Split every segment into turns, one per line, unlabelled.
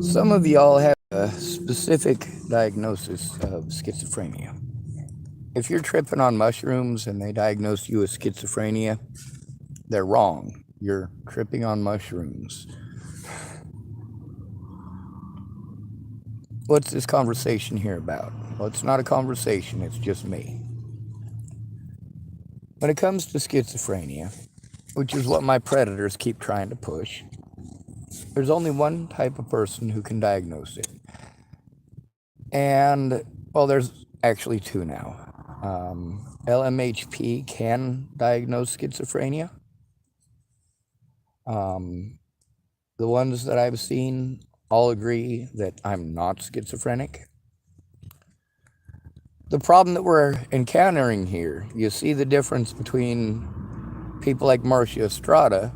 Some of y'all have a specific diagnosis of schizophrenia. If you're tripping on mushrooms and they diagnose you with schizophrenia, they're wrong. You're tripping on mushrooms. What's this conversation here about? Well, it's not a conversation, it's just me. When it comes to schizophrenia, which is what my predators keep trying to push, there's only one type of person who can diagnose it. And, well, there's actually two now. LMHP can diagnose schizophrenia. Um, the ones that I've seen all agree that I'm not schizophrenic. The problem that we're encountering here, you see the difference between people like Marcia Estrada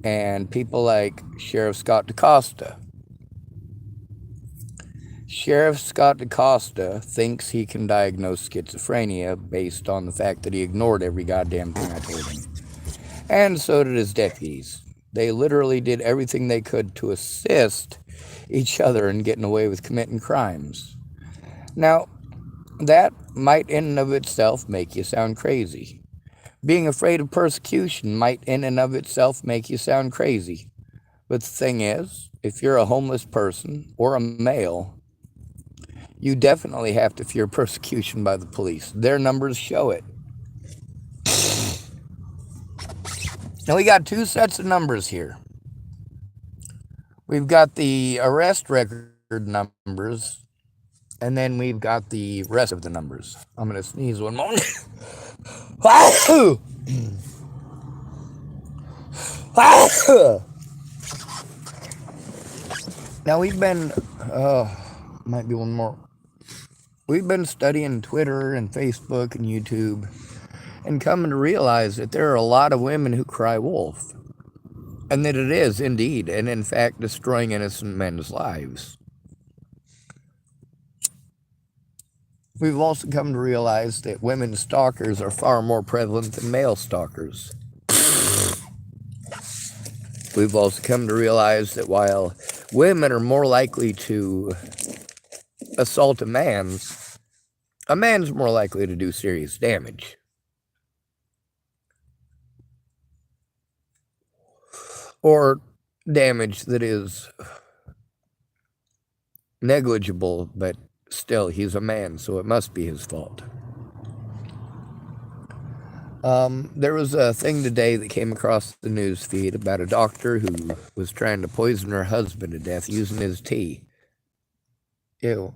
and people like Sheriff Scott DaCosta. Sheriff Scott DaCosta thinks he can diagnose schizophrenia based on the fact that he ignored every goddamn thing I told him. And so did his deputies. They literally did everything they could to assist each other in getting away with committing crimes. Now, that might in and of itself make you sound crazy. Being afraid of persecution might in and of itself make you sound crazy. But the thing is, if you're a homeless person or a male, you definitely have to fear persecution by the police. Their numbers show it. Now we got two sets of numbers here. We've got the arrest record numbers, and then we've got the rest of the numbers. I'm going to sneeze one moment. Now we've been, might be one more. We've been studying Twitter and Facebook and YouTube and coming to realize that there are a lot of women who cry wolf. And that it is indeed, and in fact, destroying innocent men's lives. We've also come to realize that women stalkers are far more prevalent than male stalkers. We've also come to realize that while women are more likely to assault a man's more likely to do serious damage. Or damage that is negligible, but still, he's a man, so it must be his fault. There was a thing today that came across the news feed about a doctor who was trying to poison her husband to death using his tea. Ew.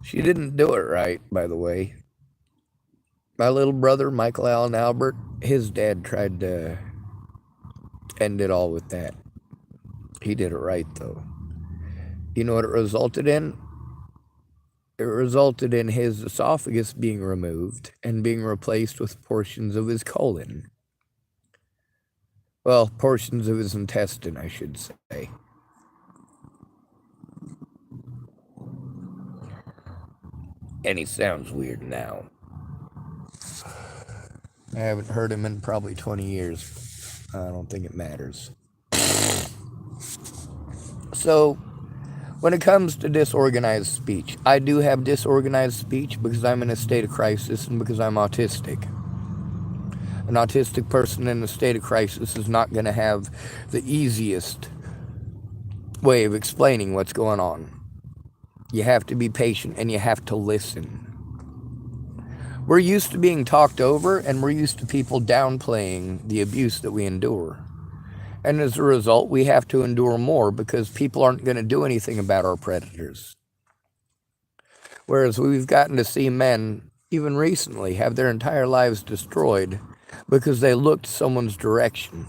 She didn't do it right, by the way. My little brother, Michael Allen Albert, his dad tried to end it all with that. He did it right, though. You know what it resulted in? It resulted in his esophagus being removed and being replaced with portions of his colon. Well, portions of his intestine, I should say. And he sounds weird now. I haven't heard him in probably 20 years. I don't think it matters. So, when it comes to disorganized speech, I do have disorganized speech because I'm in a state of crisis and because I'm autistic. An autistic person in a state of crisis is not going to have the easiest way of explaining what's going on. You have to be patient and you have to listen. We're used to being talked over and we're used to people downplaying the abuse that we endure. And as a result, we have to endure more because people aren't going to do anything about our predators. Whereas we've gotten to see men, even recently, have their entire lives destroyed because they looked someone's direction.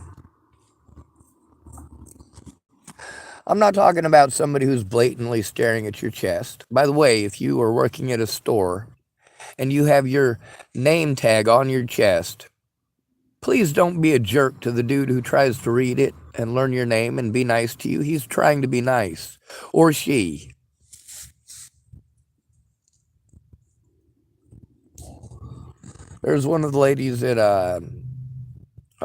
I'm not talking about somebody who's blatantly staring at your chest. By the way, if you are working at a store and you have your name tag on your chest, please don't be a jerk to the dude who tries to read it and learn your name and be nice to you. He's trying to be nice. Or she. There's one of the ladies at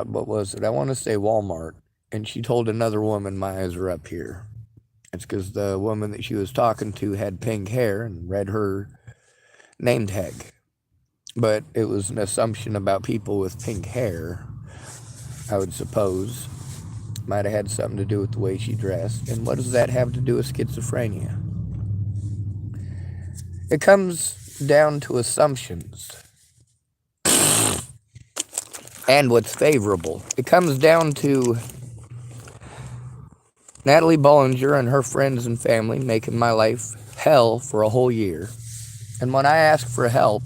what was it? I want to say Walmart. And she told another woman, my eyes are up here. It's because the woman that she was talking to had pink hair and read her name tag. But it was an assumption about people with pink hair, I would suppose. Might have had something to do with the way she dressed. And what does that have to do with schizophrenia? It comes down to assumptions. And what's favorable. It comes down to Natalie Bollinger and her friends and family making my life hell for a whole year. And when I ask for help,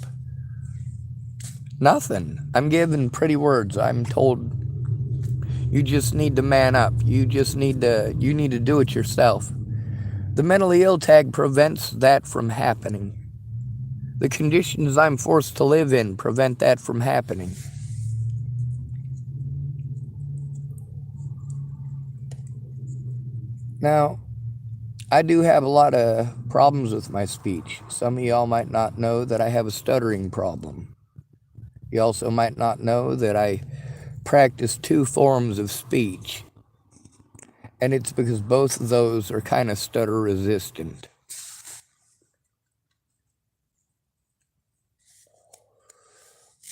nothing. I'm given pretty words. I'm told, you just need to man up. You need to do it yourself. The mentally ill tag prevents that from happening. The conditions I'm forced to live in prevent that from happening. Now, I do have a lot of problems with my speech. Some of y'all might not know that I have a stuttering problem. You also might not know that I practice 2 forms of speech. And it's because both of those are kind of stutter resistant.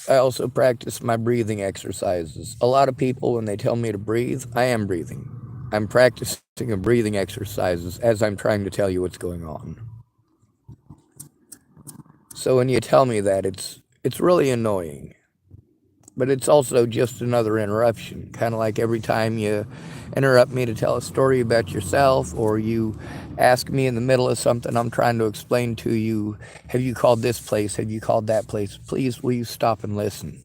I also practice my breathing exercises. A lot of people, when they tell me to breathe, I am breathing. I'm practicing a breathing exercises as I'm trying to tell you what's going on. So when you tell me that, it's really annoying. But it's also just another interruption. Kind of like every time you interrupt me to tell a story about yourself, or you ask me in the middle of something I'm trying to explain to you, have you called this place? Have you called that place? Please, will you stop and listen?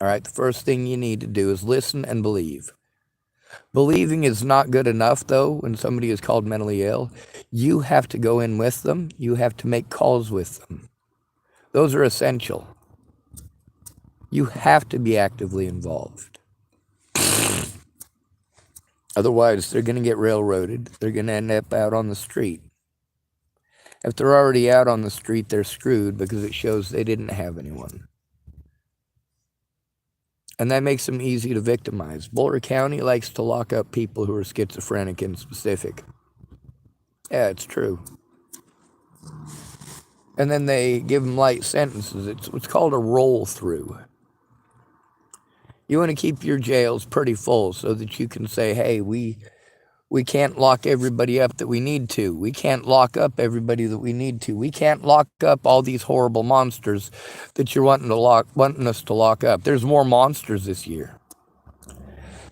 All right, the first thing you need to do is listen and believe. Believing is not good enough, though, when somebody is called mentally ill. You have to go in with them. You have to make calls with them. Those are essential. You have to be actively involved. Otherwise, they're going to get railroaded. They're going to end up out on the street. If they're already out on the street, they're screwed because it shows they didn't have anyone. And that makes them easy to victimize. Boulder County likes to lock up people who are schizophrenic in specific. Yeah, it's true. And then they give them light sentences. It's what's called a roll-through. You want to keep your jails pretty full so that you can say, hey, we can't lock everybody up that we need to. We can't lock up everybody that we need to. We can't lock up all these horrible monsters that you're wanting us to lock up. There's more monsters this year.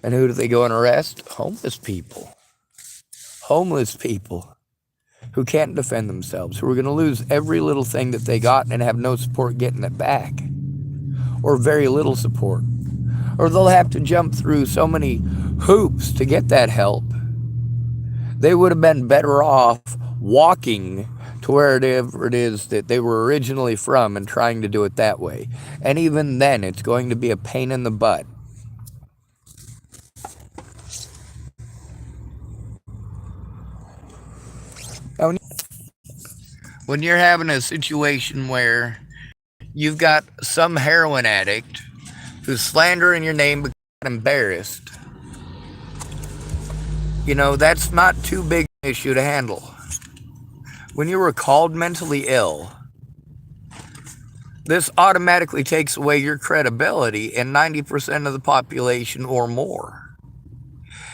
And who do they go and arrest? Homeless people. Homeless people who can't defend themselves, who are going to lose every little thing that they got and have no support getting it back. Or very little support. Or they'll have to jump through so many hoops to get that help. They would have been better off walking to wherever it is that they were originally from and trying to do it that way. And even then, it's going to be a pain in the butt. Now, when you're having a situation where you've got some heroin addict who's slandering your name because he's embarrassed, that's not too big an issue to handle. When you were called mentally ill, this automatically takes away your credibility in 90% of the population or more.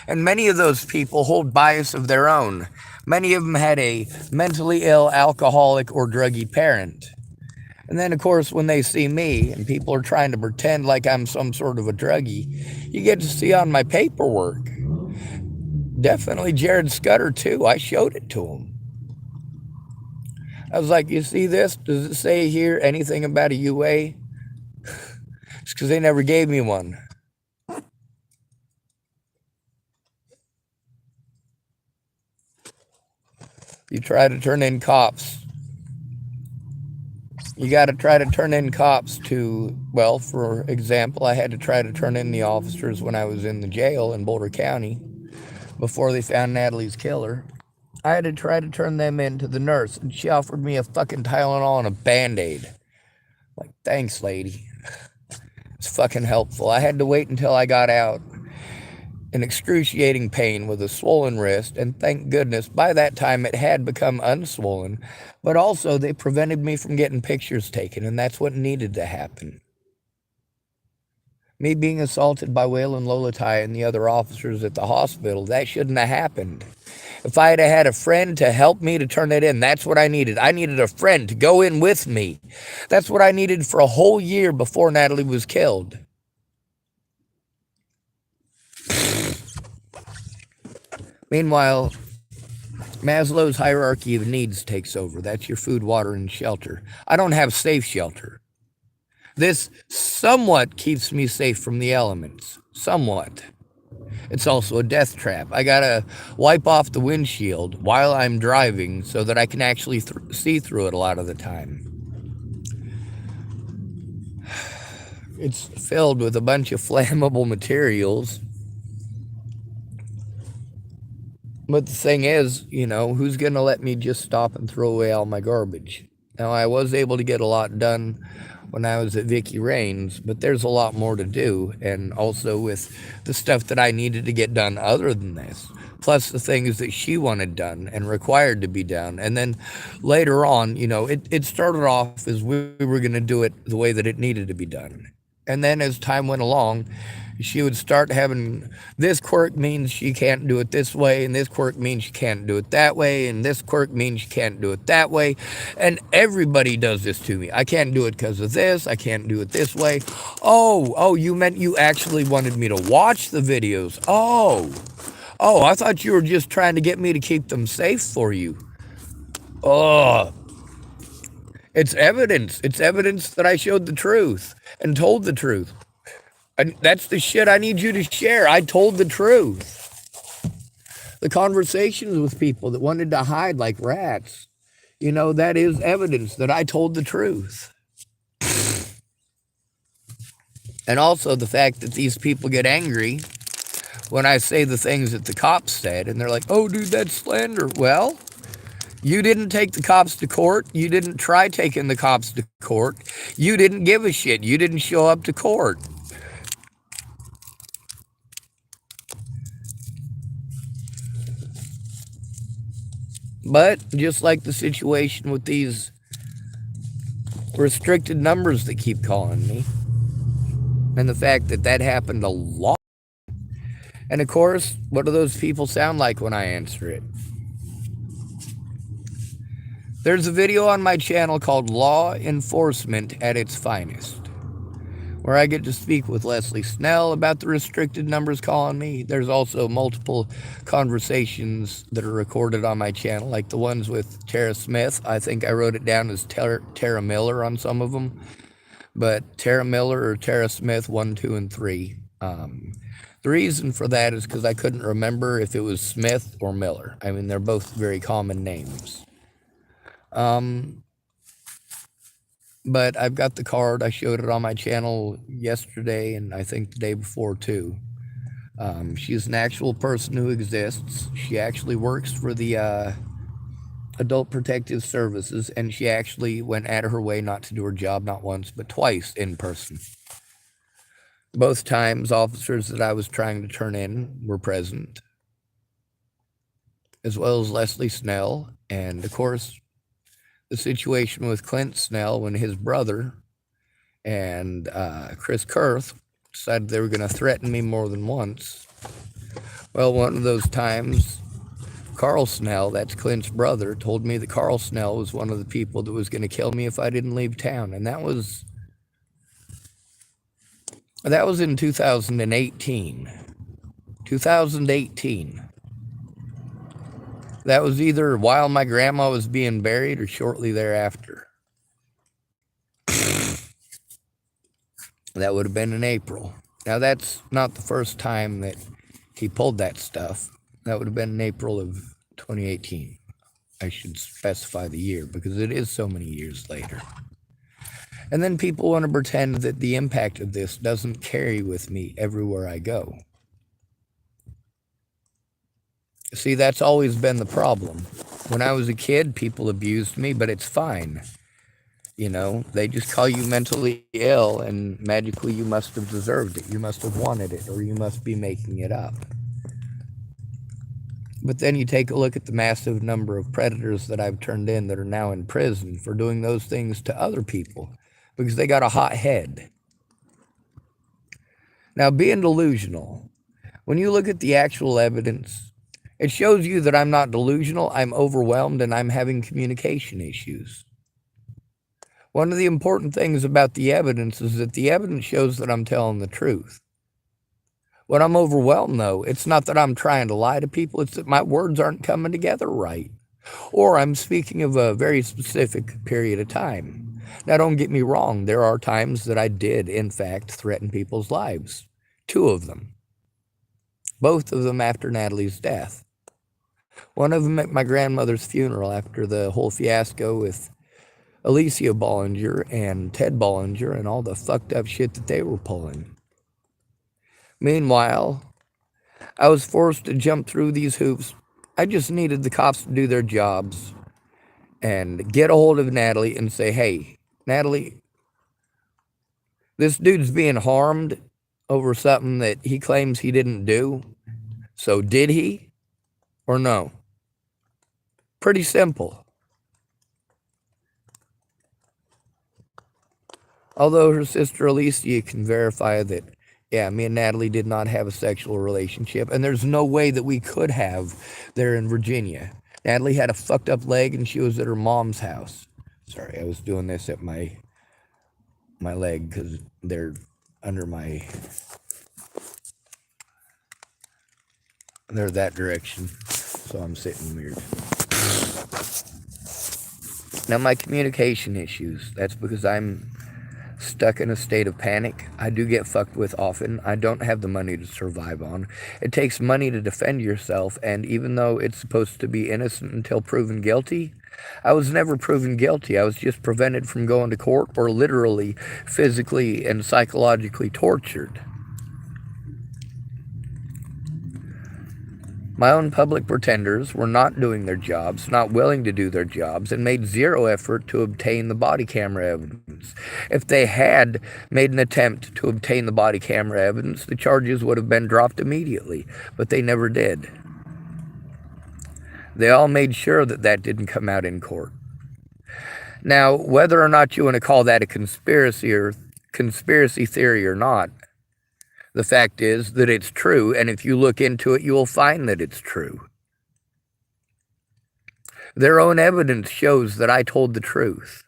And many of those people hold bias of their own. Many of them had a mentally ill, alcoholic, or druggy parent. And then, of course, when they see me and people are trying to pretend like I'm some sort of a druggie, you get to see on my paperwork. Definitely Jared Scudder, too. I showed it to him. I was like, you see this? Does it say here anything about a UA? It's because they never gave me one. You try to turn in cops. You got to try to turn in cops to, well, for example, I had to try to turn in the officers when I was in the jail in Boulder County before they found Natalie's killer. I had to try to turn them in to the nurse, and she offered me a fucking Tylenol and a Band-Aid. Like, thanks, lady. It's fucking helpful. I had to wait until I got out in excruciating pain with a swollen wrist, and thank goodness by that time it had become unswollen, but also they prevented me from getting pictures taken, and that's what needed to happen. Me being assaulted by Waylon Lolatai and the other officers at the hospital, that shouldn't have happened. If I had a friend to help me to turn it in, that's what I needed. I needed a friend to go in with me. That's what I needed for a whole year before Natalie was killed. Meanwhile, Maslow's hierarchy of needs takes over. That's your food, water, and shelter. I don't have safe shelter. This somewhat keeps me safe from the elements. Somewhat. It's also a death trap. I gotta wipe off the windshield while I'm driving so that I can actually see through it a lot of the time. It's filled with a bunch of flammable materials. But the thing is, you know, who's going to let me just stop and throw away all my garbage? Now, I was able to get a lot done when I was at Vicky Rains, but there's a lot more to do, and also with the stuff that I needed to get done other than this, plus the things that she wanted done and required to be done. And then later on, you know, it started off as we were going to do it the way that it needed to be done. And then as time went along, she would start having, this quirk means she can't do it this way, and this quirk means she can't do it that way, and this quirk means she can't do it that way. And everybody does this to me. I can't do it because of this. I can't do it this way. Oh, you meant you actually wanted me to watch the videos. Oh, I thought you were just trying to get me to keep them safe for you. Oh, it's evidence. It's evidence that I showed the truth and told the truth. That's the shit I need you to share. I told the truth. The conversations with people that wanted to hide like rats, you know, that is evidence that I told the truth. And also the fact that these people get angry when I say the things that the cops said, and they're like, oh, dude, that's slander. Well, you didn't take the cops to court. You didn't try taking the cops to court. You didn't give a shit. You didn't show up to court. But just like the situation with these restricted numbers that keep calling me, and the fact that that happened a lot. And of course, what do those people sound like when I answer it? There's a video on my channel called Law Enforcement at its Finest, where I get to speak with Leslie Snell about the restricted numbers calling me. There's also multiple conversations that are recorded on my channel, like the ones with Tara Smith. I think I wrote it down as Tara Miller on some of them, but Tara Miller or Tara Smith 1, 2, and 3. The reason for that is because I couldn't remember if it was Smith or Miller. I mean, they're both very common names. But I've got the card. I showed it on my channel yesterday, and I think the day before too. She's an actual person who exists. She actually works for the Adult Protective Services, and she actually went out of her way not to do her job not once, but twice in person. Both times, officers that I was trying to turn in were present, as well as Leslie Snell, and of course, the situation with Clint Snell when his brother and Chris Kurth decided they were going to threaten me more than once. Well, one of those times, Carl Snell, that's Clint's brother, told me that Carl Snell was one of the people that was going to kill me if I didn't leave town. And that was in 2018. 2018. That was either while my grandma was being buried or shortly thereafter. That would have been in April. Now, that's not the first time that he pulled that stuff. That would have been in April of 2018. I should specify the year because it is so many years later. And then people want to pretend that the impact of this doesn't carry with me everywhere I go. See, that's always been the problem. When I was a kid, people abused me, but it's fine. You know, they just call you mentally ill, and magically you must have deserved it. You must have wanted it, or you must be making it up. But then you take a look at the massive number of predators that I've turned in that are now in prison for doing those things to other people because they got a hot head. Now, being delusional, when you look at the actual evidence, it shows you that I'm not delusional, I'm overwhelmed, and I'm having communication issues. One of the important things about the evidence is that the evidence shows that I'm telling the truth. When I'm overwhelmed, though, it's not that I'm trying to lie to people, it's that my words aren't coming together right. Or I'm speaking of a very specific period of time. Now, don't get me wrong, there are times that I did, in fact, threaten people's lives. 2 of them. Both of them after Natalie's death. One of them at my grandmother's funeral after the whole fiasco with Alicia Bollinger and Ted Bollinger and all the fucked up shit that they were pulling. Meanwhile, I was forced to jump through these hoops. I just needed the cops to do their jobs and get a hold of Natalie and say, hey, Natalie, this dude's being harmed over something that he claims he didn't do. So did he or no? Pretty simple. Although her sister Alicia can verify that, yeah, me and Natalie did not have a sexual relationship, and there's no way that we could have there in Virginia. Natalie had a fucked up leg and she was at her mom's house. Sorry, I was doing this at my leg because they're under my... They're that direction, so I'm sitting weird. Now, my communication issues, that's because I'm stuck in a state of panic. I do get fucked with often. I don't have the money to survive on. It takes money to defend yourself, and even though it's supposed to be innocent until proven guilty, I was never proven guilty. I was just prevented from going to court or literally physically and psychologically tortured. My own public pretenders were not doing their jobs, not willing to do their jobs, and made zero effort to obtain the body camera evidence. If they had made an attempt to obtain the body camera evidence, the charges would have been dropped immediately, but they never did. They all made sure that that didn't come out in court. Now, whether or not you want to call that a conspiracy theory or not, the fact is that it's true, and if you look into it, you will find that it's true. Their own evidence shows that I told the truth.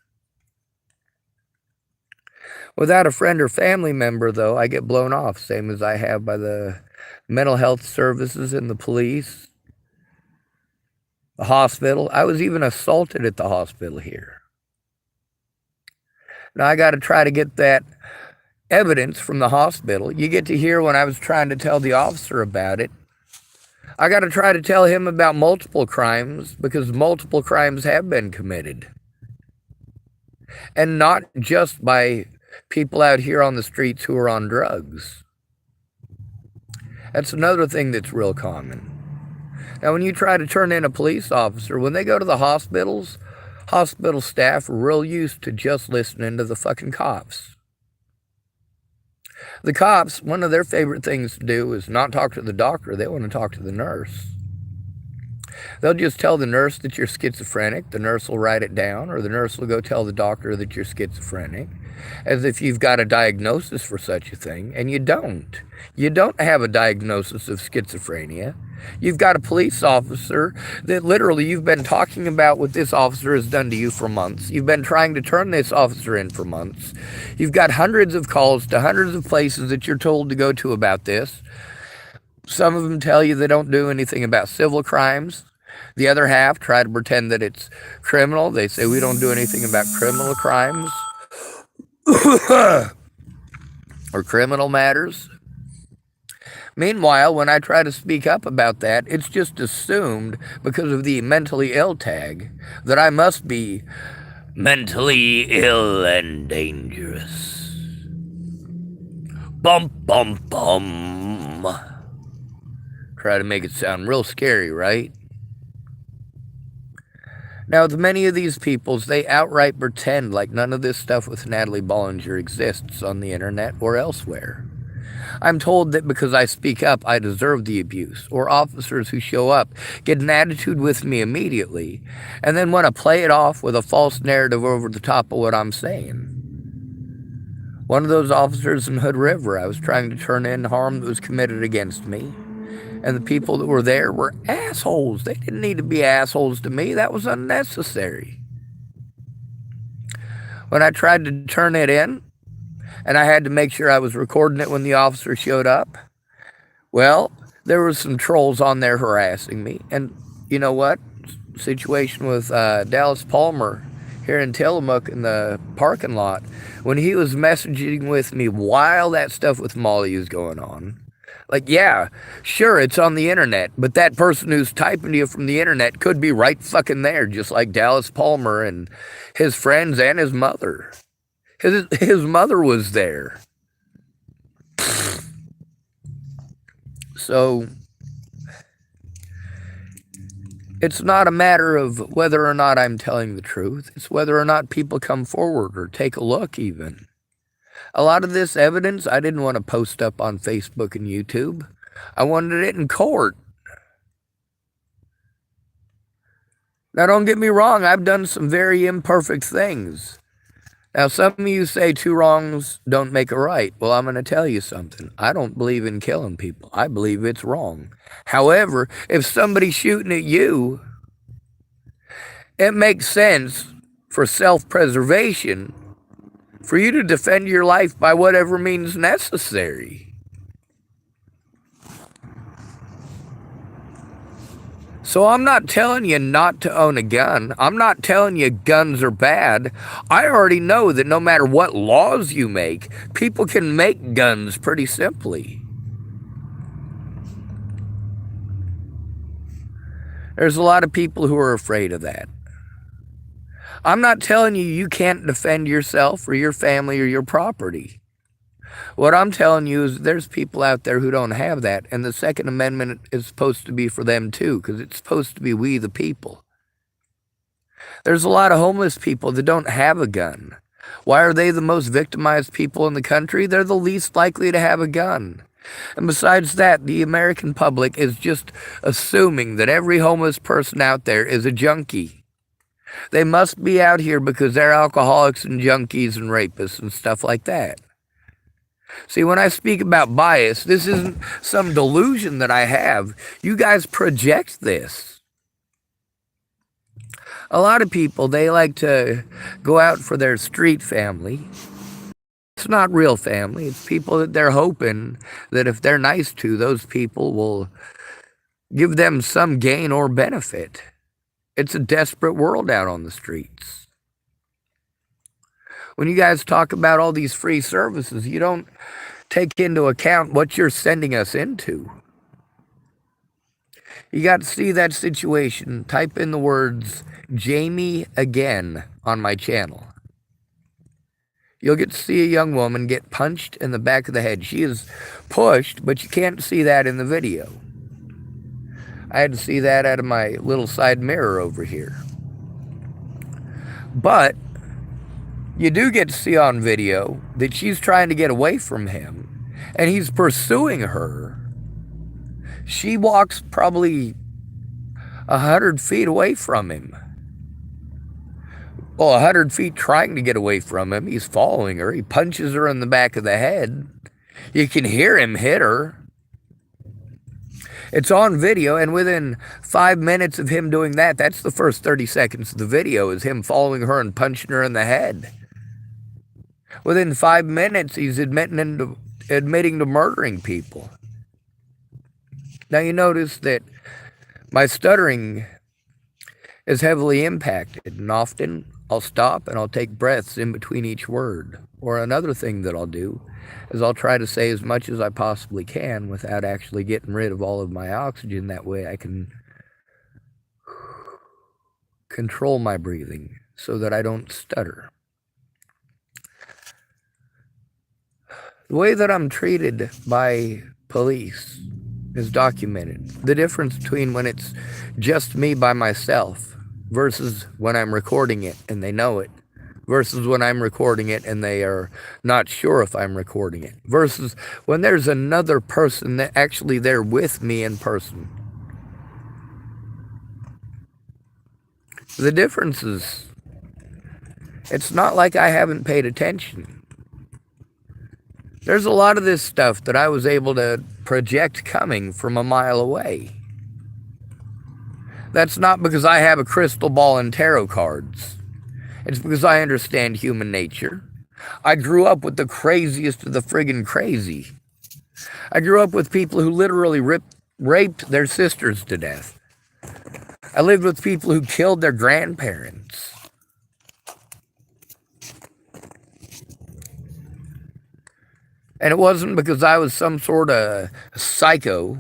Without a friend or family member, though, I get blown off, same as I have by the mental health services and the police, the hospital. I was even assaulted at the hospital here. Now, I got to try to get that evidence from the hospital. You get to hear when I was trying to tell the officer about it. I got to try to tell him about multiple crimes because multiple crimes have been committed. And not just by people out here on the streets who are on drugs. That's another thing that's real common. Now, when you try to turn in a police officer, when they go to the hospitals, hospital staff are real used to just listening to the fucking cops. The cops, one of their favorite things to do is not talk to the doctor. They want to talk to the nurse. They'll just tell the nurse that you're schizophrenic. The nurse will write it down, or the nurse will go tell the doctor that you're schizophrenic, as if you've got a diagnosis for such a thing, and you don't. You don't have a diagnosis of schizophrenia. You've got a police officer that literally you've been talking about what this officer has done to you for months. You've been trying to turn this officer in for months. You've got hundreds of calls to hundreds of places that you're told to go to about this. Some of them tell you they don't do anything about civil crimes. The other half try to pretend that it's criminal. They say we don't do anything about criminal crimes or criminal matters. Meanwhile, when I try to speak up about that, it's just assumed because of the mentally ill tag that I must be mentally ill and dangerous. Bum, bum, bum. Try to make it sound real scary, right? Now, with many of these peoples, they outright pretend like none of this stuff with Natalie Bollinger exists on the internet or elsewhere. I'm told that because I speak up, I deserve the abuse, or officers who show up get an attitude with me immediately, and then want to play it off with a false narrative over the top of what I'm saying. One of those officers in Hood River, I was trying to turn in harm that was committed against me, and the people that were there were assholes. They didn't need to be assholes to me. That was unnecessary. When I tried to turn it in, and I had to make sure I was recording it when the officer showed up, well, there were some trolls on there harassing me. And you know what? Situation with Dallas Palmer here in Tillamook in the parking lot, when he was messaging with me while that stuff with Molly was going on. Like, yeah, sure, it's on the internet, but that person who's typing to you from the internet could be right fucking there, just like Dallas Palmer and his friends and his mother. His mother was there. So, it's not a matter of whether or not I'm telling the truth. It's whether or not people come forward or take a look even. A lot of this evidence I didn't want to post up on Facebook and YouTube. I wanted it in court. Now, don't get me wrong, I've done some very imperfect things. Now, some of you say 2 wrongs don't make a right. Well, I'm going to tell you something. I don't believe in killing people. I believe it's wrong. However, if somebody's shooting at you, it makes sense for self-preservation for you to defend your life by whatever means necessary. So I'm not telling you not to own a gun. I'm not telling you guns are bad. I already know that no matter what laws you make, people can make guns pretty simply. There's a lot of people who are afraid of that. I'm not telling you you can't defend yourself or your family or your property. What I'm telling you is there's people out there who don't have that, and the Second Amendment is supposed to be for them too, because it's supposed to be we the people. There's a lot of homeless people that don't have a gun. Why are they the most victimized people in the country? They're the least likely to have a gun. And besides that, the American public is just assuming that every homeless person out there is a junkie. They must be out here because they're alcoholics and junkies and rapists and stuff like that. See, when I speak about bias, this isn't some delusion that I have. You guys project this. A lot of people, they like to go out for their street family. It's not real family. It's people that they're hoping that if they're nice to, those people will give them some gain or benefit. It's a desperate world out on the streets. When you guys talk about all these free services, you don't take into account what you're sending us into. You got to see that situation. Type in the words Jamie again on my channel. You'll get to see a young woman get punched in the back of the head. She is pushed, but you can't see that in the video. I had to see that out of my little side mirror over here. But you do get to see on video that she's trying to get away from him, and he's pursuing her. She walks probably 100 feet away from him. Well, 100 feet trying to get away from him. He's following her. He punches her in the back of the head. You can hear him hit her. It's on video, and within 5 minutes of him doing that, that's the first 30 seconds of the video, is him following her and punching her in the head. Within 5 minutes, he's admitting to murdering people. Now, you notice that my stuttering is heavily impacted, and often I'll stop and I'll take breaths in between each word. Or another thing that I'll do is I'll try to say as much as I possibly can without actually getting rid of all of my oxygen. That way I can control my breathing so that I don't stutter. The way that I'm treated by police is documented. The difference between when it's just me by myself versus when I'm recording it and they know it, versus when I'm recording it and they are not sure if I'm recording it, versus when there's another person that actually there with me in person. The difference is, it's not like I haven't paid attention. There's a lot of this stuff that I was able to project coming from a mile away. That's not because I have a crystal ball and tarot cards. It's because I understand human nature. I grew up with the craziest of the friggin' crazy. I grew up with people who literally raped their sisters to death. I lived with people who killed their grandparents. And it wasn't because I was some sort of psycho.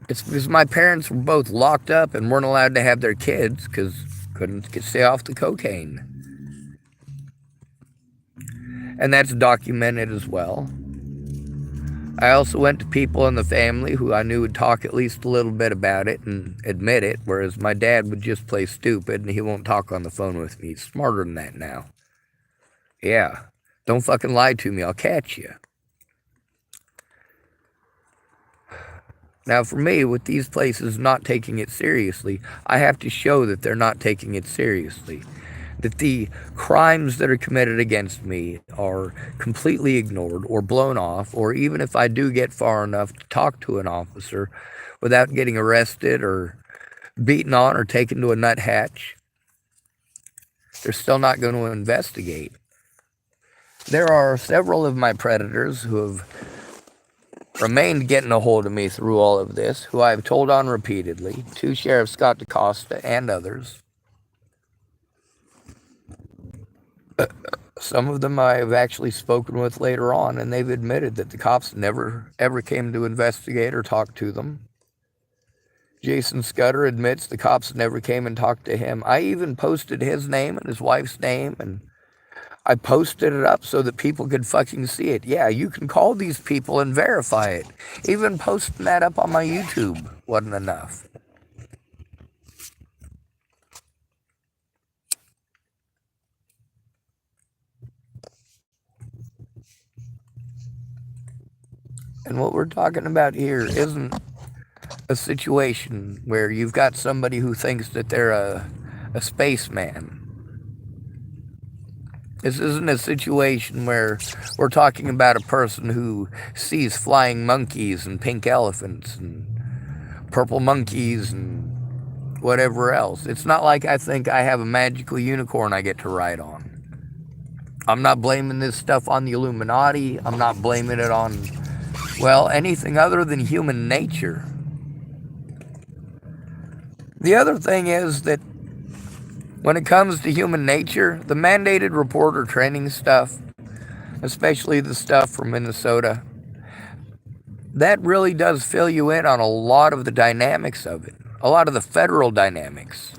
It's because my parents were both locked up and weren't allowed to have their kids because couldn't stay off the cocaine. And that's documented as well. I also went to people in the family who I knew would talk at least a little bit about it and admit it, whereas my dad would just play stupid and he won't talk on the phone with me. He's smarter than that now. Yeah, don't fucking lie to me, I'll catch you. Now for me, with these places not taking it seriously, I have to show that they're not taking it seriously. That the crimes that are committed against me are completely ignored or blown off, or even if I do get far enough to talk to an officer without getting arrested or beaten on or taken to a nuthatch, they're still not going to investigate. There are several of my predators who have remained getting a hold of me through all of this, who I've told on repeatedly, to Sheriff Scott DaCosta and others. Some of them I have actually spoken with later on, and they've admitted that the cops never, ever came to investigate or talk to them. Jason Scudder admits the cops never came and talked to him. I even posted his name and his wife's name, and I posted it up so that people could fucking see it. Yeah, you can call these people and verify it. Even posting that up on my YouTube wasn't enough. And what we're talking about here isn't a situation where you've got somebody who thinks that they're a spaceman. This isn't a situation where we're talking about a person who sees flying monkeys and pink elephants and purple monkeys and whatever else. It's not like I think I have a magical unicorn I get to ride on. I'm not blaming this stuff on the Illuminati. I'm not blaming it on, well, anything other than human nature. The other thing is that when it comes to human nature, the mandated reporter training stuff, especially the stuff from Minnesota, that really does fill you in on a lot of the dynamics of it, a lot of the federal dynamics,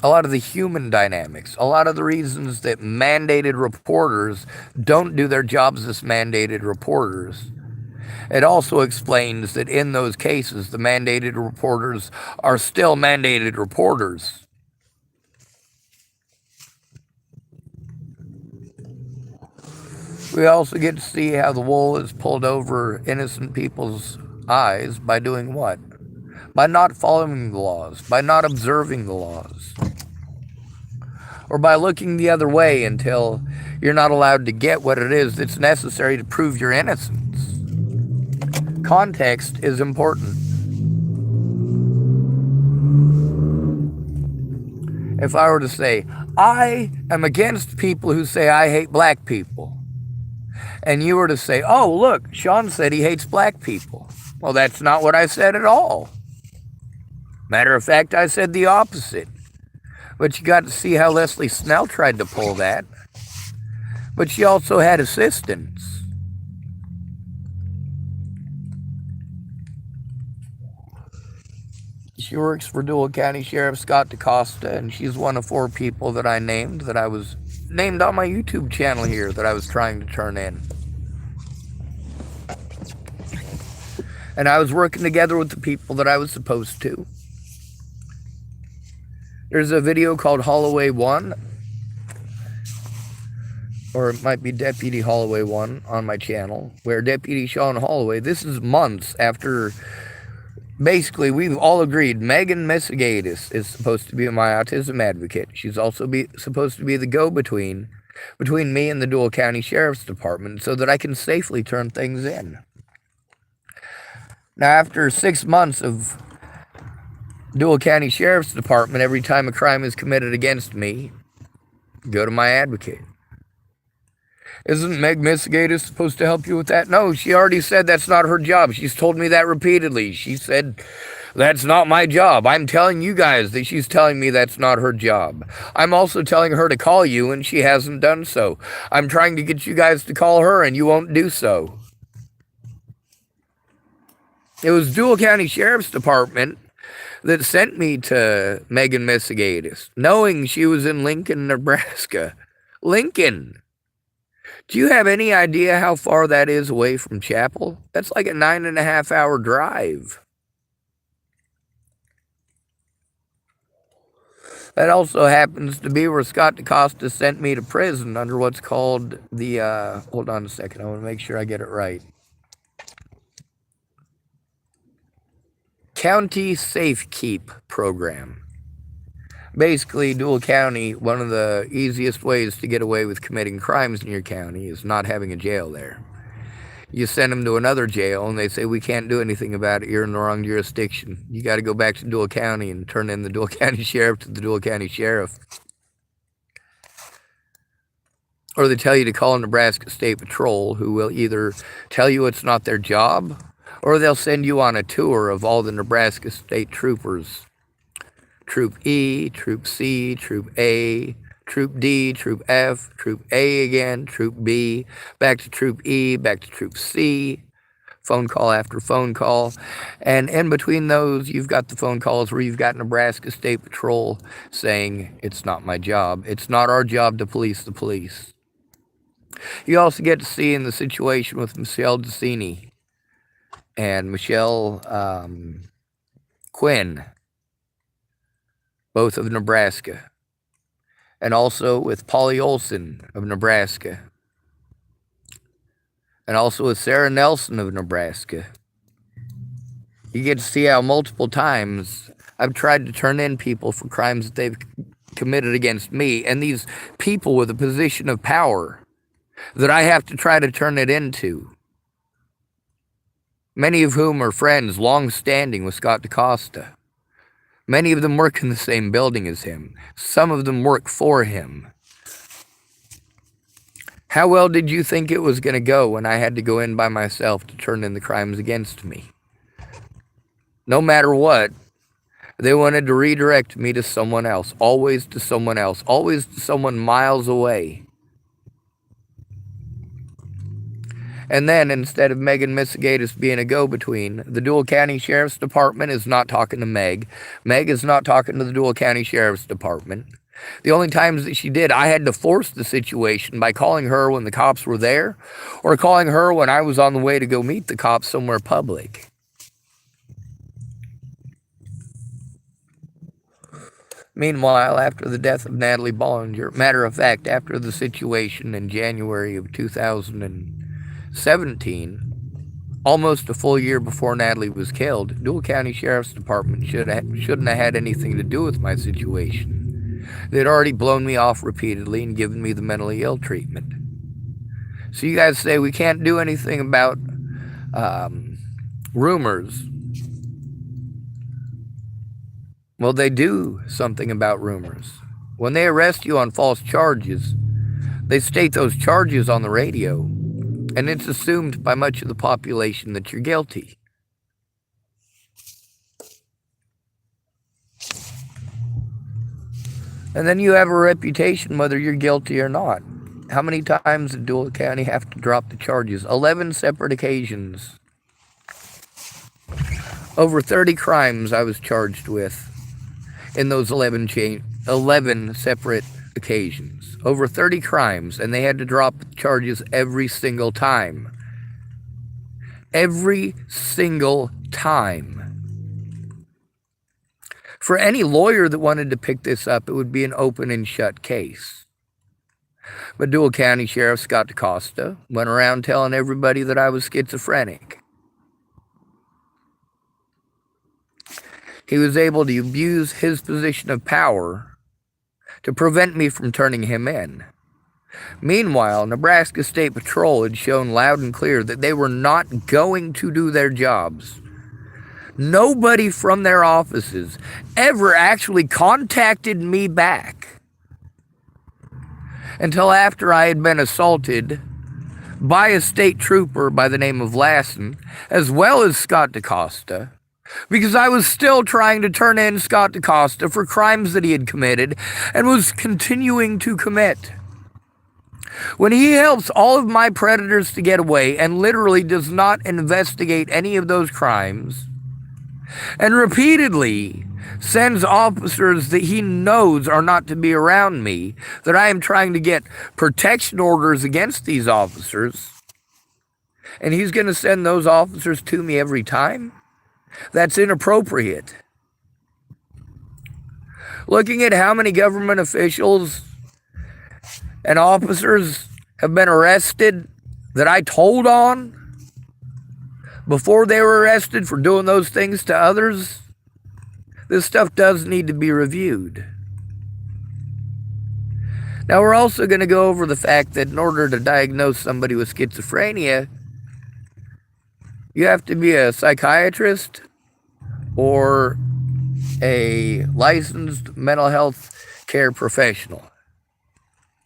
a lot of the human dynamics, a lot of the reasons that mandated reporters don't do their jobs as mandated reporters. It also explains that in those cases, the mandated reporters are still mandated reporters. We also get to see how the wool is pulled over innocent people's eyes by doing what? By not following the laws, by not observing the laws, or by looking the other way until you're not allowed to get what it is that's necessary to prove your innocence. Context is important. If I were to say, I am against people who say I hate black people, and you were to say, oh, look, Sean said he hates black people. Well, that's not what I said at all. Matter of fact, I said the opposite. But you got to see how Leslie Snell tried to pull that. But she also had assistance. She works for Dual County Sheriff Scott DaCosta, and she's one of 4 people that I named, that I was named on my YouTube channel here, that I was trying to turn in. And I was working together with the people that I was supposed to. There's a video called Holloway 1, or it might be Deputy Holloway 1 on my channel, where Deputy Sean Holloway, this is months after, basically, we've all agreed Megan Mesigadis is supposed to be my autism advocate. She's also supposed to be the go-between between me and the Dual County Sheriff's Department so that I can safely turn things in. Now, after 6 months of Dual County Sheriff's Department, every time a crime is committed against me, go to my advocate. Isn't Meg Mesigadis supposed to help you with that? No, she already said that's not her job. She's told me that repeatedly. She said, that's not my job. I'm telling you guys that she's telling me that's not her job. I'm also telling her to call you, and she hasn't done so. I'm trying to get you guys to call her, and you won't do so. It was Dual County Sheriff's Department that sent me to Megan Mesigadis, knowing she was in Lincoln, Nebraska. Lincoln. Do you have any idea how far that is away from Chapel? That's like a 9.5-hour drive. That also happens to be where Scott DeCosta sent me to prison under what's called the, hold on a second, I want to make sure I get it right. County Safe Keep program. Basically, Dual County, one of the easiest ways to get away with committing crimes in your county is not having a jail there. You send them to another jail, and they say, we can't do anything about it. You're in the wrong jurisdiction. You got to go back to Dual County and turn in the Dual County Sheriff to the Dual County Sheriff. Or they tell you to call Nebraska State Patrol, who will either tell you it's not their job, or they'll send you on a tour of all the Nebraska State Troopers. Troop E, Troop C, Troop A, Troop D, Troop F, Troop A again, Troop B, back to Troop E, back to Troop C, phone call after phone call. And in between those, you've got the phone calls where you've got Nebraska State Patrol saying, it's not my job. It's not our job to police the police. You also get to see in the situation with Michelle Decini and Michelle Quinn, both of Nebraska, and also with Polly Olson of Nebraska, and also with Sarah Nelson of Nebraska. You get to see how multiple times I've tried to turn in people for crimes that they've committed against me, and these people with a position of power that I have to try to turn it into, many of whom are friends long-standing with Scott DeCosta. Many of them work in the same building as him. Some of them work for him. How well did you think it was going to go when I had to go in by myself to turn in the crimes against me? No matter what, they wanted to redirect me to someone else, always to someone else, always to someone miles away. And then, instead of Megan Mesigadis being a go-between, the Dual County Sheriff's Department is not talking to Meg. Meg is not talking to the Dual County Sheriff's Department. The only times that she did, I had to force the situation by calling her when the cops were there, or calling her when I was on the way to go meet the cops somewhere public. Meanwhile, after the death of Natalie Bollinger, matter of fact, after the situation in January of 2017, almost a full year before Natalie was killed, Dual County Sheriff's Department shouldn't have had anything to do with my situation. They'd already blown me off repeatedly and given me the mentally ill treatment. So you guys say we can't do anything about rumors. Well, they do something about rumors. When they arrest you on false charges, they state those charges on the radio, and it's assumed by much of the population that you're guilty. And then you have a reputation whether you're guilty or not. How many times did Dual County have to drop the charges? 11 separate occasions. Over 30 crimes I was charged with in those 11 separate occasions. Over 30 crimes, and they had to drop charges every single time. Every single time. For any lawyer that wanted to pick this up, it would be an open and shut case. But Dual County Sheriff Scott DaCosta went around telling everybody that I was schizophrenic. He was able to abuse his position of power to prevent me from turning him in. Meanwhile, Nebraska State Patrol had shown loud and clear that they were not going to do their jobs. Nobody from their offices ever actually contacted me back until after I had been assaulted by a state trooper by the name of Lassen, as well as Scott DaCosta, because I was still trying to turn in Scott DaCosta for crimes that he had committed and was continuing to commit. When he helps all of my predators to get away and literally does not investigate any of those crimes, and repeatedly sends officers that he knows are not to be around me, that I am trying to get protection orders against these officers, and he's going to send those officers to me every time? That's inappropriate. Looking at how many government officials and officers have been arrested that I told on before they were arrested for doing those things to others, this stuff does need to be reviewed. Now, we're also going to go over the fact that in order to diagnose somebody with schizophrenia, you have to be a psychiatrist or a licensed mental health care professional.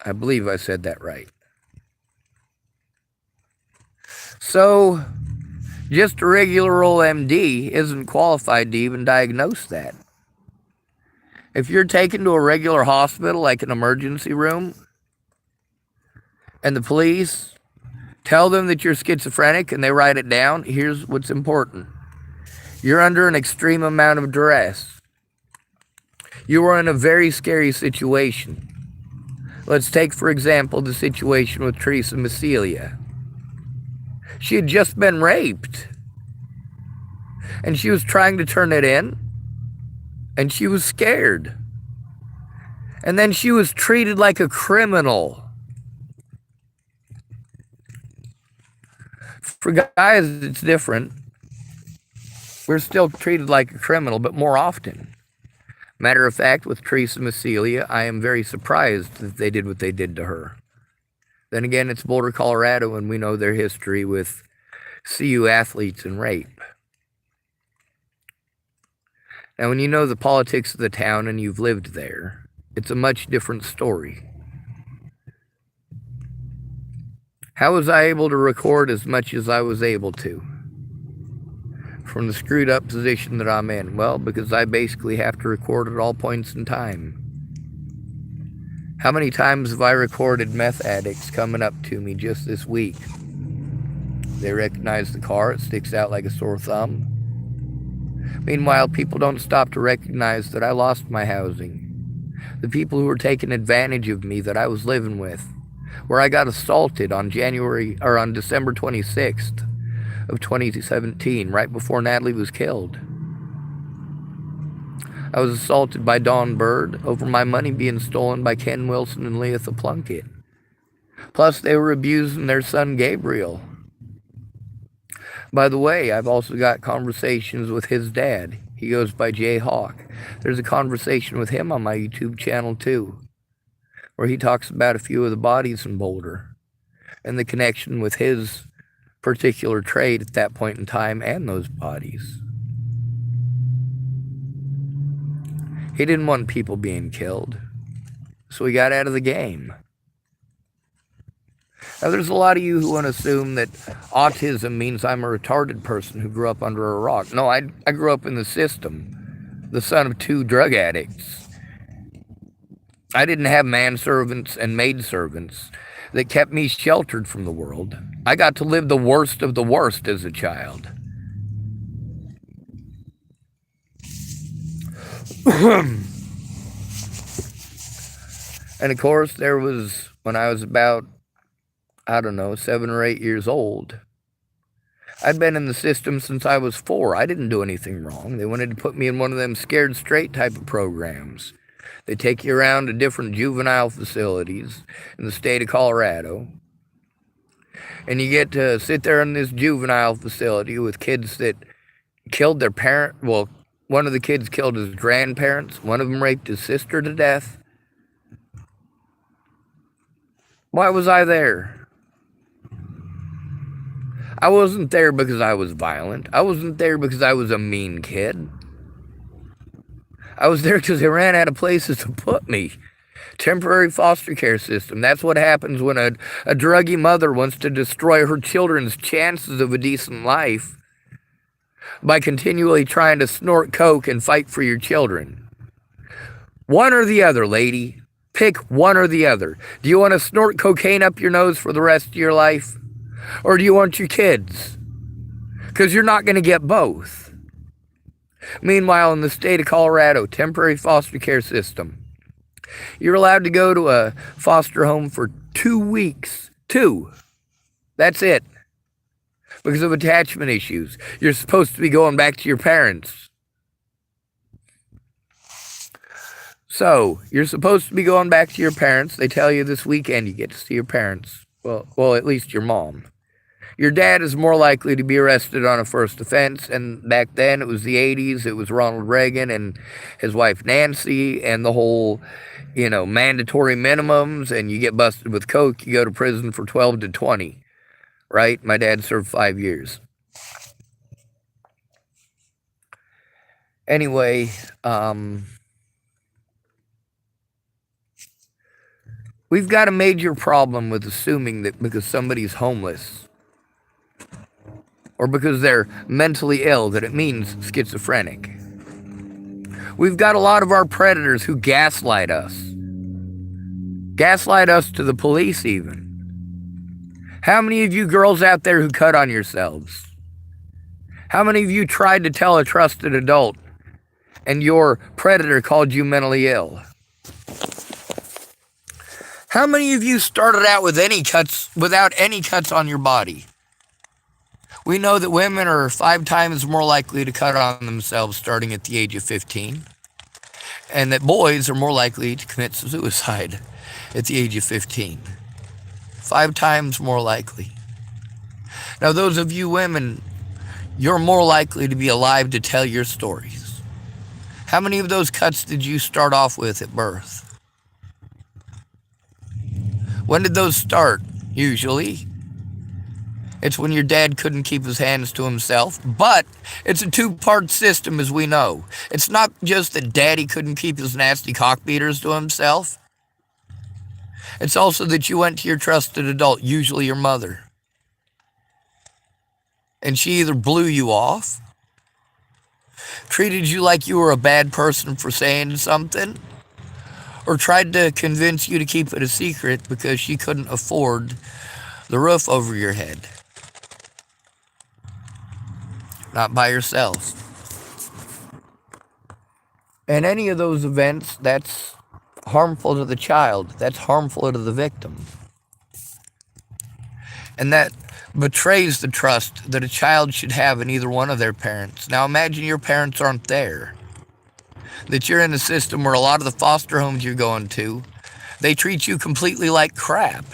I believe I said that right. So, just a regular old MD isn't qualified to even diagnose that. If you're taken to a regular hospital, like an emergency room, and the police tell them that you're schizophrenic and they write it down, here's what's important. You're under an extreme amount of duress. You are in a very scary situation. Let's take, for example, the situation with Teresa Massilia. She had just been raped, and she was trying to turn it in, and she was scared. And then she was treated like a criminal. For guys, it's different. We're still treated like a criminal, but more often. Matter of fact, with Teresa Massilia, I am very surprised that they did what they did to her. Then again, it's Boulder, Colorado, and we know their history with CU athletes and rape. Now, when you know the politics of the town and you've lived there, it's a much different story. How was I able to record as much as I was able to from the screwed up position that I'm in? Well, because I basically have to record at all points in time. How many times have I recorded meth addicts coming up to me just this week? They recognize the car, it sticks out like a sore thumb. Meanwhile, people don't stop to recognize that I lost my housing. The people who were taking advantage of me that I was living with, where I got assaulted on December 26th of 2017, right before Natalie was killed. I was assaulted by Dawn Bird over my money being stolen by Ken Wilson and Leatha Plunkett. Plus, they were abusing their son Gabriel. By the way, I've also got conversations with his dad. He goes by Jay Hawk. There's a conversation with him on my YouTube channel too, where he talks about a few of the bodies in Boulder and the connection with his particular trade at that point in time and those bodies. He didn't want people being killed, so he got out of the game. Now, there's a lot of you who want to assume that autism means I'm a retarded person who grew up under a rock. No, I grew up in the system, the son of 2 drug addicts. I didn't have manservants and maidservants that kept me sheltered from the world. I got to live the worst of the worst as a child. And of course, there was, when I was about, 7 or 8 years old, I'd been in the system since I was 4. I didn't do anything wrong. They wanted to put me in one of them scared straight type of programs. They take you around to different juvenile facilities in the state of Colorado. And you get to sit there in this juvenile facility with kids that killed their parent. Well, one of the kids killed his grandparents. One of them raped his sister to death. Why was I there? I wasn't there because I was violent. I wasn't there because I was a mean kid. I was there because they ran out of places to put me. Temporary foster care system. That's what happens when a druggy mother wants to destroy her children's chances of a decent life by continually trying to snort coke and fight for your children. One or the other, lady. Pick one or the other. Do you want to snort cocaine up your nose for the rest of your life? Or do you want your kids? Because you're not going to get both. Meanwhile, in the state of Colorado, temporary foster care system, you're allowed to go to a foster home for 2 weeks. 2. That's it. Because of attachment issues. You're supposed to be going back to your parents. So, you're supposed to be going back to your parents. They tell you this weekend you get to see your parents. Well, at least your mom. Your dad is more likely to be arrested on a first offense, and back then it was the 80s, it was Ronald Reagan and his wife Nancy, and the whole, mandatory minimums, and you get busted with coke, you go to prison for 12 to 20, right? My dad served 5 years. Anyway, we've got a major problem with assuming that because somebody's homeless, or because they're mentally ill, that it means schizophrenic. We've got a lot of our predators who gaslight us. Gaslight us to the police even. How many of you girls out there who cut on yourselves? How many of you tried to tell a trusted adult and your predator called you mentally ill? How many of you started out with without any cuts on your body? We know that women are 5 times more likely to cut on themselves starting at the age of 15, and that boys are more likely to commit suicide at the age of 15. 5 times more likely. Now, those of you women, you're more likely to be alive to tell your stories. How many of those cuts did you start off with at birth? When did those start? Usually, it's when your dad couldn't keep his hands to himself, but it's a 2-part system, as we know. It's not just that daddy couldn't keep his nasty cockbeaters to himself. It's also that you went to your trusted adult, usually your mother, and she either blew you off, treated you like you were a bad person for saying something, or tried to convince you to keep it a secret because she couldn't afford the roof over your head. Not by yourself. And any of those events, that's harmful to the child. That's harmful to the victim. And that betrays the trust that a child should have in either one of their parents. Now imagine your parents aren't there. That you're in a system where a lot of the foster homes you're going to, they treat you completely like crap.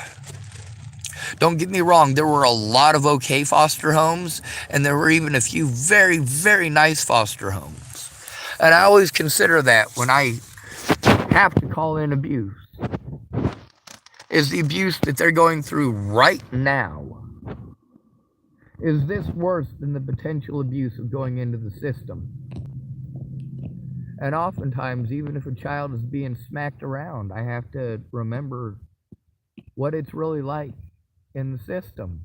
Don't get me wrong, there were a lot of okay foster homes, and there were even a few very, very nice foster homes. And I always consider that when I have to call in abuse, is the abuse that they're going through right now. Is this worse than the potential abuse of going into the system? And oftentimes, even if a child is being smacked around, I have to remember what it's really like in the system.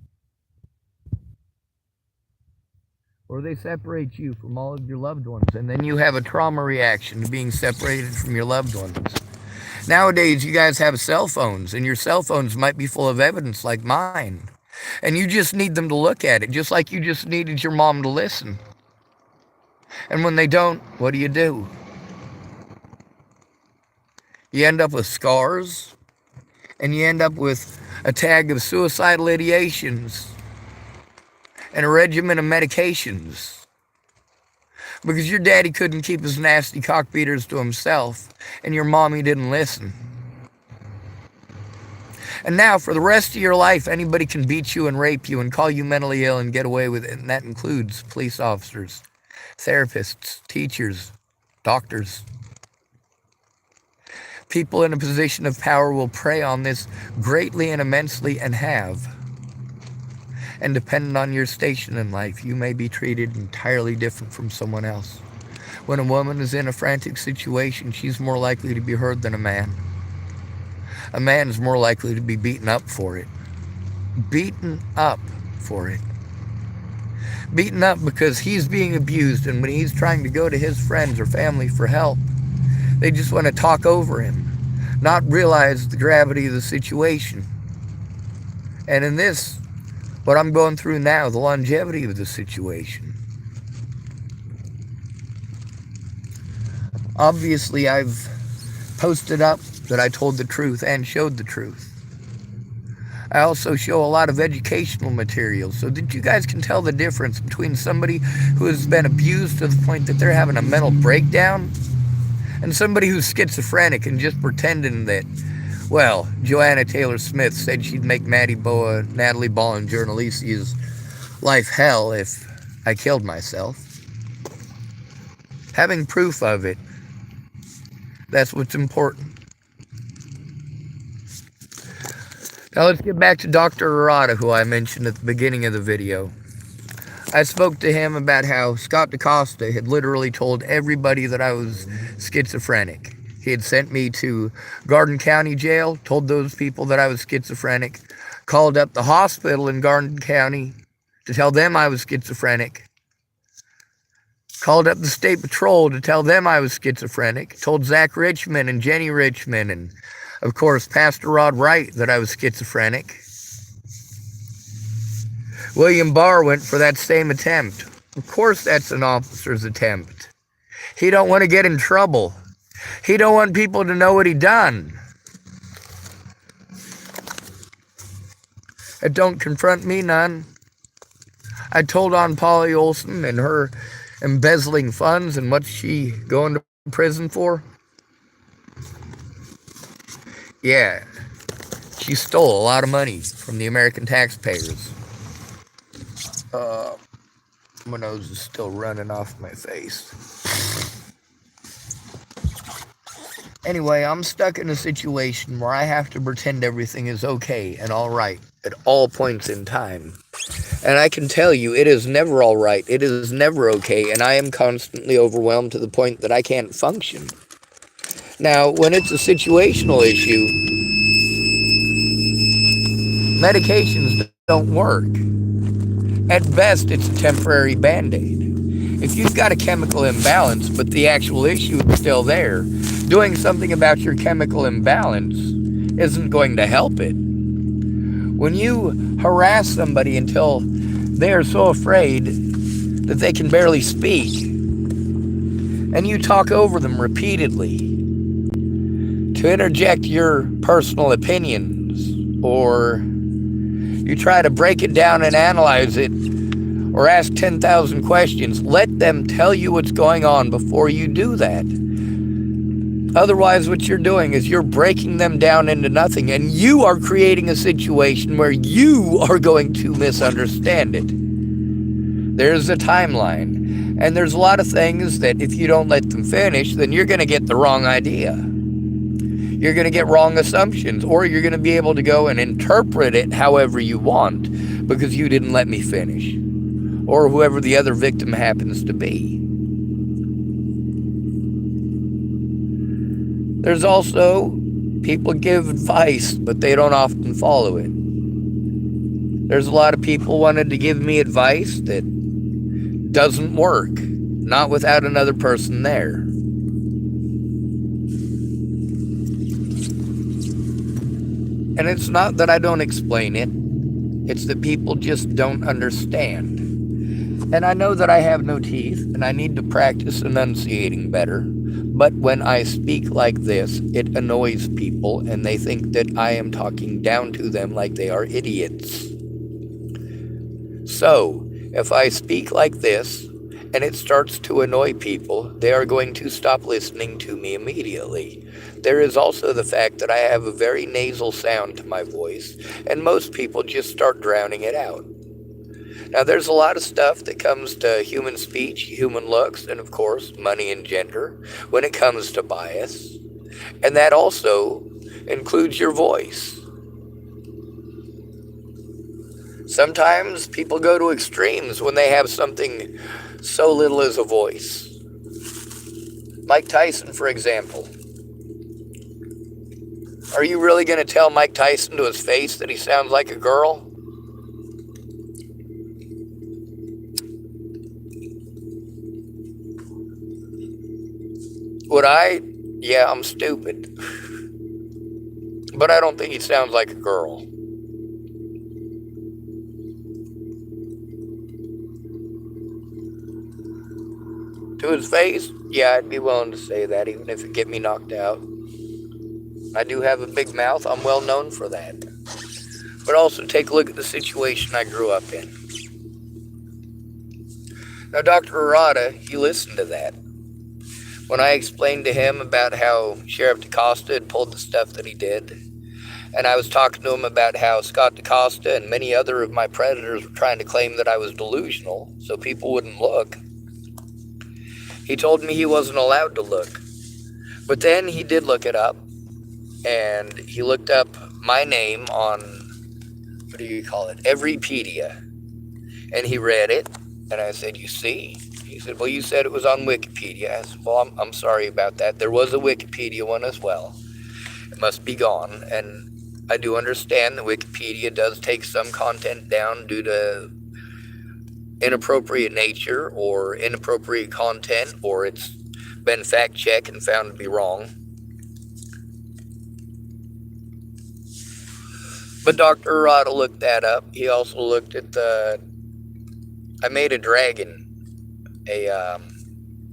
Or they separate you from all of your loved ones, and then you have a trauma reaction to being separated from your loved ones. Nowadays, you guys have cell phones, and your cell phones might be full of evidence like mine. And you just need them to look at it, just like you just needed your mom to listen. And when they don't, what do? You end up with scars, and you end up with a tag of suicidal ideations. and a regimen of medications. Because your daddy couldn't keep his nasty cockbeaters to himself, and your mommy didn't listen. And now, for the rest of your life, anybody can beat you and rape you and call you mentally ill and get away with it. And that includes police officers, therapists, teachers, doctors. People in a position of power will prey on this greatly and immensely, and have. And depending on your station in life, you may be treated entirely different from someone else. When a woman is in a frantic situation, she's more likely to be heard than a man. A man is more likely to be beaten up for it. Beaten up for it. Beaten up because he's being abused, and when he's trying to go to his friends or family for help, they just want to talk over him, not realize the gravity of the situation. And in this, what I'm going through now, the longevity of the situation. Obviously, I've posted up that I told the truth and showed the truth. I also show a lot of educational material so that you guys can tell the difference between somebody who has been abused to the point that they're having a mental breakdown and somebody who's schizophrenic and just pretending that, well, Joanna Taylor Smith said she'd make Maddie Boa, Natalie Ball, and Journalisia's life hell if I killed myself. Having proof of it, that's what's important. Now let's get back to Dr. Arata, who I mentioned at the beginning of the video. I spoke to him about how Scott DaCosta had literally told everybody that I was schizophrenic. He had sent me to Garden County Jail, told those people that I was schizophrenic, called up the hospital in Garden County to tell them I was schizophrenic, called up the State Patrol to tell them I was schizophrenic, told Zach Richmond and Jenny Richmond and, of course, Pastor Rod Wright that I was schizophrenic. William Barr went for that same attempt. Of course that's an officer's attempt. He don't want to get in trouble. He don't want people to know what he done. It don't confront me none. I told on Polly Olson and her embezzling funds and what's she going to prison for. Yeah, she stole a lot of money from the American taxpayers. My nose is still running off my face. Anyway, I'm stuck in a situation where I have to pretend everything is okay and all right at all points in time. And I can tell you, it is never all right. It is never okay, and I am constantly overwhelmed to the point that I can't function. Now, when it's a situational issue, medications don't work. At best, it's a temporary Band-Aid. If you've got a chemical imbalance, but the actual issue is still there, doing something about your chemical imbalance isn't going to help it. When you harass somebody until they are so afraid that they can barely speak, and you talk over them repeatedly to interject your personal opinions, or you try to break it down and analyze it, or ask 10,000 questions, let them tell you what's going on before you do that. Otherwise, what you're doing is you're breaking them down into nothing, and you are creating a situation where you are going to misunderstand it. There's a timeline, and there's a lot of things that if you don't let them finish, then you're going to get the wrong idea. You're going to get wrong assumptions, or you're going to be able to go and interpret it however you want because you didn't let me finish, or whoever the other victim happens to be. There's also people give advice, but they don't often follow it. There's a lot of people wanted to give me advice that doesn't work, not without another person there. And it's not that I don't explain it, it's that people just don't understand. And I know that I have no teeth, and I need to practice enunciating better. But when I speak like this, it annoys people, and they think that I am talking down to them like they are idiots. So, If I speak like this and it starts to annoy people, they are going to stop listening to me immediately. There is also the fact that I have a very nasal sound to my voice, and most people just start drowning it out. Now, there's a lot of stuff that comes to human speech, human looks, and of course, money and gender when it comes to bias. And that also includes your voice. Sometimes people go to extremes when they have something so little as a voice. Mike Tyson, for example. Are you really going to tell Mike Tyson to his face that he sounds like a girl? Would I? Yeah, I'm stupid. But I don't think he sounds like a girl. To his face? Yeah, I'd be willing to say that, even if it get me knocked out. I do have a big mouth. I'm well known for that. But also take a look at the situation I grew up in. Now, Dr. Arata, he listened to that. When I explained to him about how Sheriff DaCosta had pulled the stuff that he did, and I was talking to him about how Scott DaCosta and many other of my predators were trying to claim that I was delusional so people wouldn't look, he told me he wasn't allowed to look. But then he did look it up, and he looked up my name on, what do you call it, Everypedia. And he read it, and I said, you see? He said, well, you said it was on Wikipedia. I said, well, I'm sorry about that. There was a Wikipedia one as well. It must be gone. And I do understand that Wikipedia does take some content down due to inappropriate nature or inappropriate content, or it's been fact-checked and found to be wrong. But Dr. Arata looked that up. He also looked at I made a dragon, a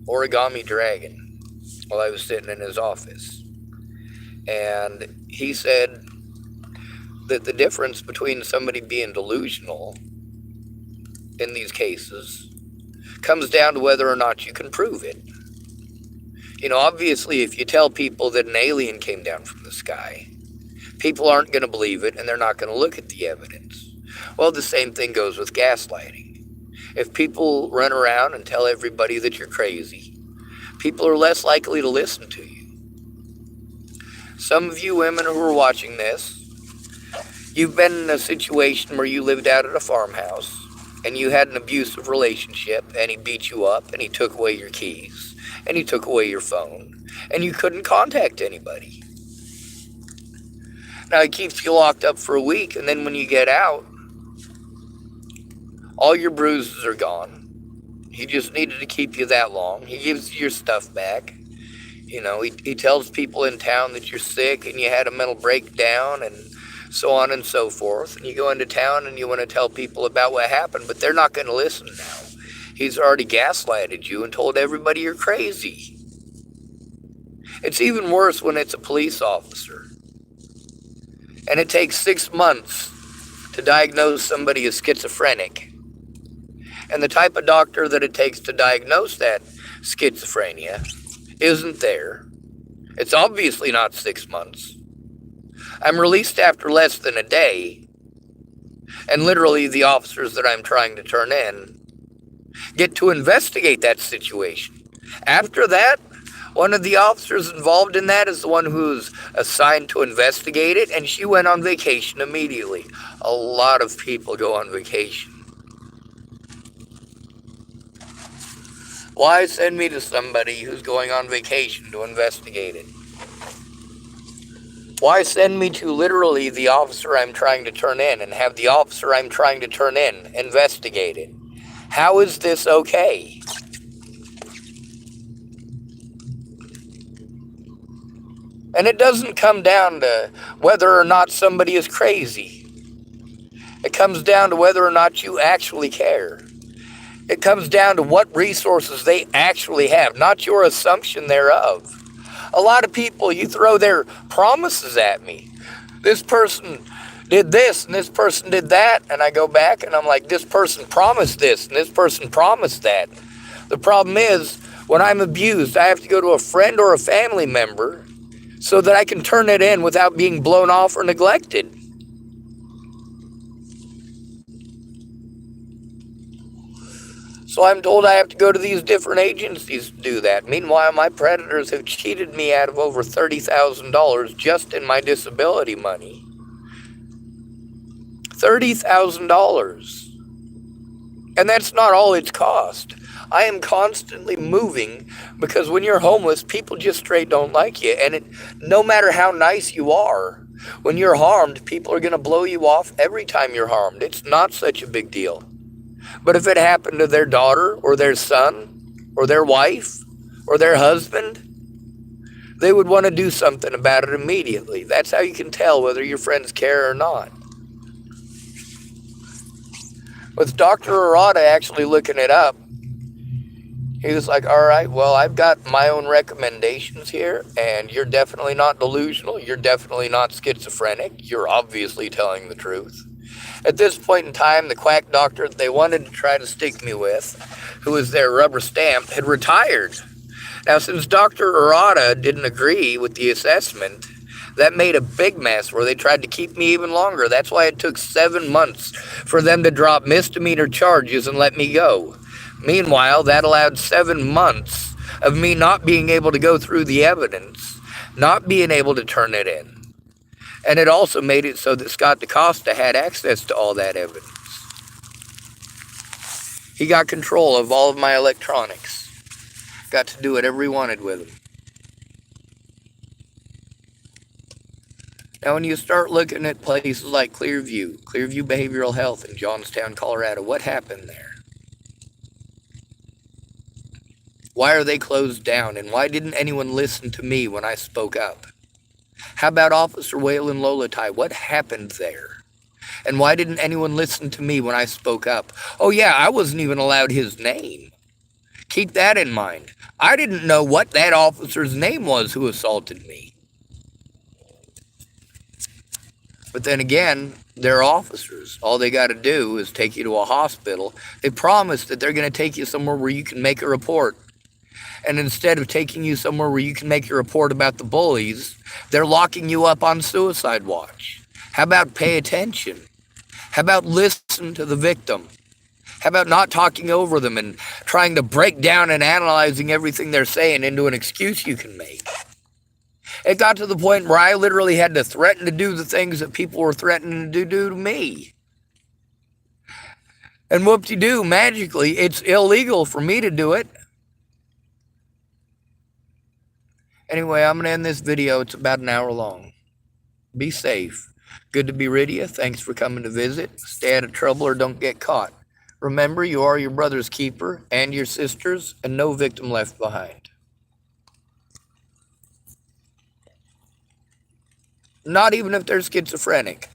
origami dragon, while I was sitting in his office. And he said that the difference between somebody being delusional in these cases comes down to whether or not you can prove it. You know, obviously, if you tell people that an alien came down from the sky, people aren't going to believe it, and they're not going to look at the evidence. Well, the same thing goes with gaslighting. If people run around and tell everybody that you're crazy, people are less likely to listen to you. Some of you women who are watching this, you've been in a situation where you lived out at a farmhouse, and you had an abusive relationship, and he beat you up, and he took away your keys, and he took away your phone, and you couldn't contact anybody. Now, he keeps you locked up for a week, and then when you get out, all your bruises are gone. He just needed to keep you that long. He gives you your stuff back. You know, he tells people in town that you're sick and you had a mental breakdown and so on and so forth. And you go into town and you want to tell people about what happened, but they're not going to listen now. He's already gaslighted you and told everybody you're crazy. It's even worse when it's a police officer. And it takes 6 months to diagnose somebody as schizophrenic. And the type of doctor that it takes to diagnose that schizophrenia isn't there. It's obviously not 6 months. I'm released after less than a day. And literally the officers that I'm trying to turn in get to investigate that situation. After that, one of the officers involved in that is the one who's assigned to investigate it, and she went on vacation immediately. A lot of people go on vacation. Why send me to somebody who's going on vacation to investigate it? Why send me to literally the officer I'm trying to turn in and have the officer I'm trying to turn in investigate it? How is this okay? And it doesn't come down to whether or not somebody is crazy. It comes down to whether or not you actually care. It comes down to what resources they actually have, not your assumption thereof. A lot of people, you throw their promises at me. This person did this and this person did that. And I go back and I'm like, this person promised this and this person promised that. The problem is, when I'm abused, I have to go to a friend or a family member so that I can turn it in without being blown off or neglected. So I'm told I have to go to these different agencies to do that. Meanwhile, my predators have cheated me out of over $30,000 just in my disability money. $30,000. And that's not all it's cost. I am constantly moving because when you're homeless, people just straight don't like you. And no matter how nice you are, when you're harmed, people are going to blow you off every time you're harmed. It's not such a big deal. But if it happened to their daughter or their son or their wife or their husband, they would want to do something about it immediately. That's how you can tell whether your friends care or not. With Dr. Arata actually looking it up, he was like, all right, well, I've got my own recommendations here, and you're definitely not delusional. You're definitely not schizophrenic. You're obviously telling the truth. At this point in time, the quack doctor that they wanted to try to stick me with, who was their rubber stamp, had retired. Now, since Dr. Arata didn't agree with the assessment, that made a big mess where they tried to keep me even longer. That's why it took 7 months for them to drop misdemeanor charges and let me go. Meanwhile, that allowed 7 months of me not being able to go through the evidence, not being able to turn it in. And it also made it so that Scott DaCosta had access to all that evidence. He got control of all of my electronics. Got to do whatever he wanted with them. Now, when you start looking at places like Clearview Behavioral Health in Johnstown, Colorado, what happened there? Why are they closed down? And why didn't anyone listen to me when I spoke up? How about Officer Waylon Lolatai? What happened there? And why didn't anyone listen to me when I spoke up? Oh yeah, I wasn't even allowed his name. Keep that in mind. I didn't know what that officer's name was who assaulted me. But then again, they're officers. All they got to do is take you to a hospital. They promise that they're going to take you somewhere where you can make a report. And instead of taking you somewhere where you can make a report about the bullies, they're locking you up on suicide watch. How about pay attention? How about listen to the victim? How about not talking over them and trying to break down and analyzing everything they're saying into an excuse you can make? It got to the point where I literally had to threaten to do the things that people were threatening to do to me. And whoop-de-doo, magically, it's illegal for me to do it. Anyway, I'm going to end this video. It's about an hour long. Be safe. Good to be rid of you. Thanks for coming to visit. Stay out of trouble or don't get caught. Remember, you are your brother's keeper and your sister's, and no victim left behind. Not even if they're schizophrenic.